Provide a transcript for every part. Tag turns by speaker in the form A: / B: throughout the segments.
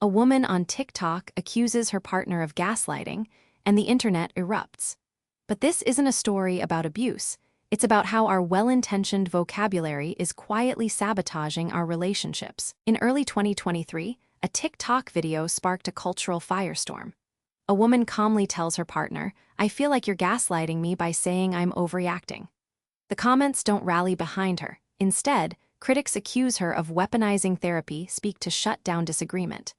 A: A woman on TikTok accuses her partner of gaslighting, and the internet erupts. But this isn't a story about abuse. It's about how our well-intentioned vocabulary is quietly sabotaging our relationships. In early 2023, a TikTok video sparked a cultural firestorm. A woman calmly tells her partner, "I feel like you're gaslighting me by saying I'm overreacting." The comments don't rally behind her. Instead, critics accuse her of weaponizing therapy speak to shut down disagreement.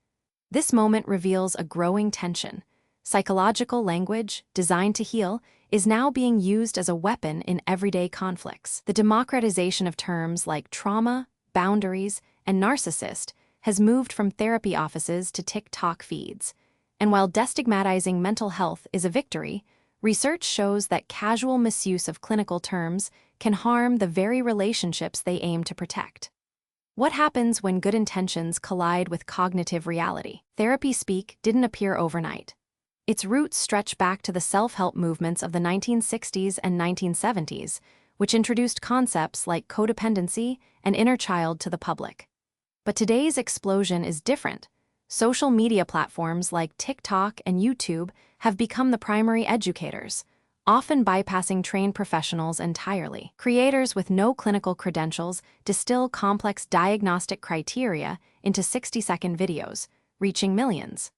A: This moment reveals a growing tension. Psychological language, designed to heal, is now being used as a weapon in everyday conflicts. The democratization of terms like trauma, boundaries, and narcissist has moved from therapy offices to TikTok feeds. And while destigmatizing mental health is a victory, research shows that casual misuse of clinical terms can harm the very relationships they aim to protect. What happens when good intentions collide with cognitive reality? Therapy speak didn't appear overnight. Its roots stretch back to the self-help movements of the 1960s and 1970s, which introduced concepts like codependency and inner child to the public. But today's explosion is different. Social media platforms like TikTok and YouTube have become the primary educators, often bypassing trained professionals entirely. Creators with no clinical credentials distill complex diagnostic criteria into 60-second videos, reaching millions.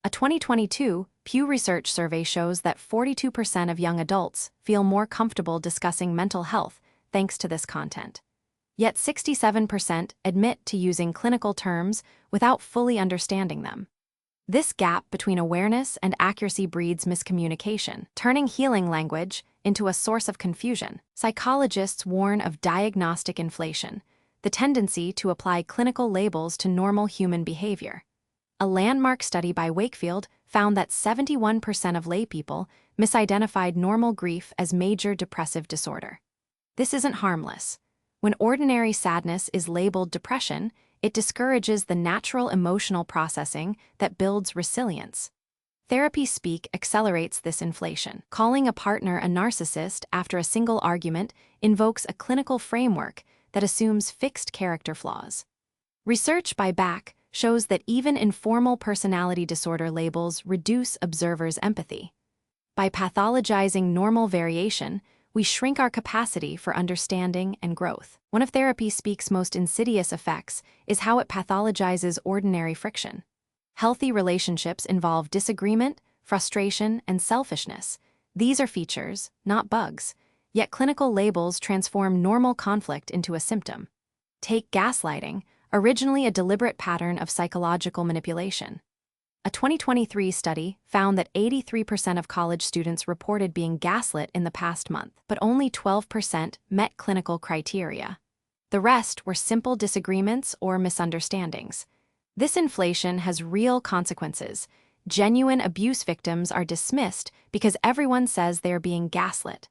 A: A 2022 Pew Research survey shows that 42% of young adults feel more comfortable discussing mental health thanks to this content. Yet 67% admit to using clinical terms without fully understanding them. This gap between awareness and accuracy breeds miscommunication, turning healing language into a source of confusion. Psychologists warn of diagnostic inflation, the tendency to apply clinical labels to normal human behavior. A landmark study by Wakefield found that 71% of laypeople misidentified normal grief as major depressive disorder. This isn't harmless. When ordinary sadness is labeled depression, it discourages the natural emotional processing that builds resilience. Therapy speak accelerates this inflation. Calling a partner a narcissist after a single argument invokes a clinical framework that assumes fixed character flaws. Research by Back shows that even informal personality disorder labels reduce observers' empathy. By pathologizing normal variation, we shrink our capacity for understanding and growth. One of therapy speak's most insidious effects is how it pathologizes ordinary friction. Healthy relationships involve disagreement, frustration, and selfishness. These are features, not bugs, yet clinical labels transform normal conflict into a symptom. Take gaslighting, originally a deliberate pattern of psychological manipulation. A 2023 study found that 83% of college students reported being gaslit in the past month, but only 12% met clinical criteria. The rest were simple disagreements or misunderstandings. This inflation has real consequences. Genuine abuse victims are dismissed because everyone says they are being gaslit.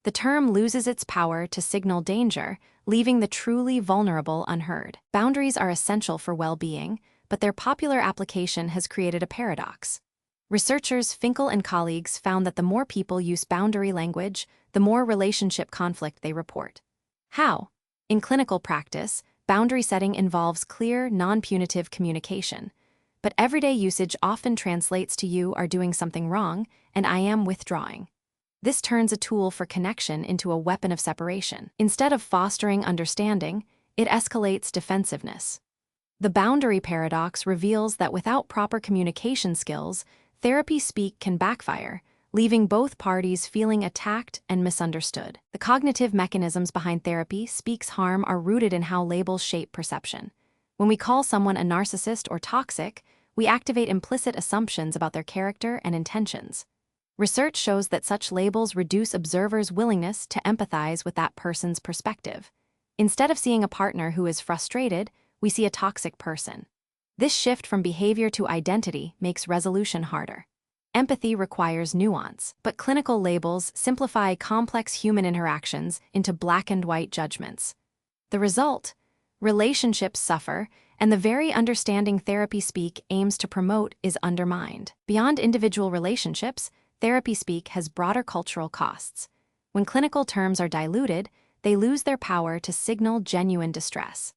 A: The term loses its power to signal danger, leaving the truly vulnerable unheard. Boundaries are essential for well-being, but their popular application has created a paradox. Researchers Finkel and colleagues found that the more people use boundary language, the more relationship conflict they report. How? In clinical practice, boundary setting involves clear, non-punitive communication. But everyday usage often translates to "you are doing something wrong" and "I am withdrawing." This turns a tool for connection into a weapon of separation. Instead of fostering understanding, it escalates defensiveness. The boundary paradox reveals that without proper communication skills, therapy speak can backfire, leaving both parties feeling attacked and misunderstood. The cognitive mechanisms behind therapy speak's harm are rooted in how labels shape perception. When we call someone a narcissist or toxic, we activate implicit assumptions about their character and intentions. Research shows that such labels reduce observers' willingness to empathize with that person's perspective. Instead of seeing a partner who is frustrated, we see a toxic person. This shift from behavior to identity makes resolution harder. Empathy requires nuance, but clinical labels simplify complex human interactions into black and white judgments. The result? Relationships suffer, and the very understanding therapy speak aims to promote is undermined. Beyond individual relationships, therapy speak has broader cultural costs. When clinical terms are diluted, they lose their power to signal genuine distress.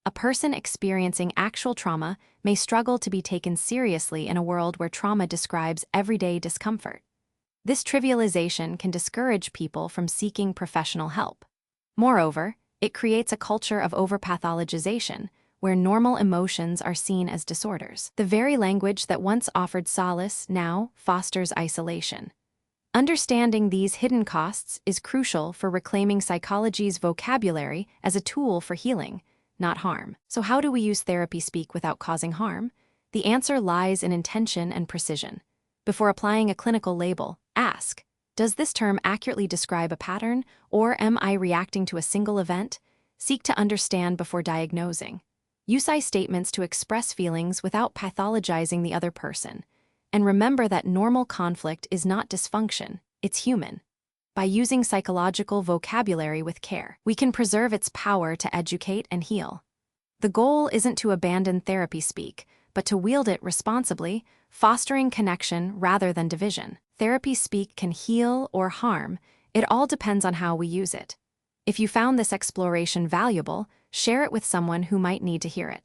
A: A person experiencing actual trauma may struggle to be taken seriously in a world where trauma describes everyday discomfort. This trivialization can discourage people from seeking professional help. Moreover, it creates a culture of overpathologization, where normal emotions are seen as disorders. The very language that once offered solace now fosters isolation. Understanding these hidden costs is crucial for reclaiming psychology's vocabulary as a tool for healing, not harm. So how do we use therapy speak without causing harm? The answer lies in intention and precision. Before applying a clinical label, ask, does this term accurately describe a pattern, or am I reacting to a single event? Seek to understand before diagnosing. Use I statements to express feelings without pathologizing the other person. And remember that normal conflict is not dysfunction, it's human. By using psychological vocabulary with care, we can preserve its power to educate and heal. The goal isn't to abandon therapy speak, but to wield it responsibly, fostering connection rather than division. Therapy speak can heal or harm. It all depends on how we use it. If you found this exploration valuable, share it with someone who might need to hear it.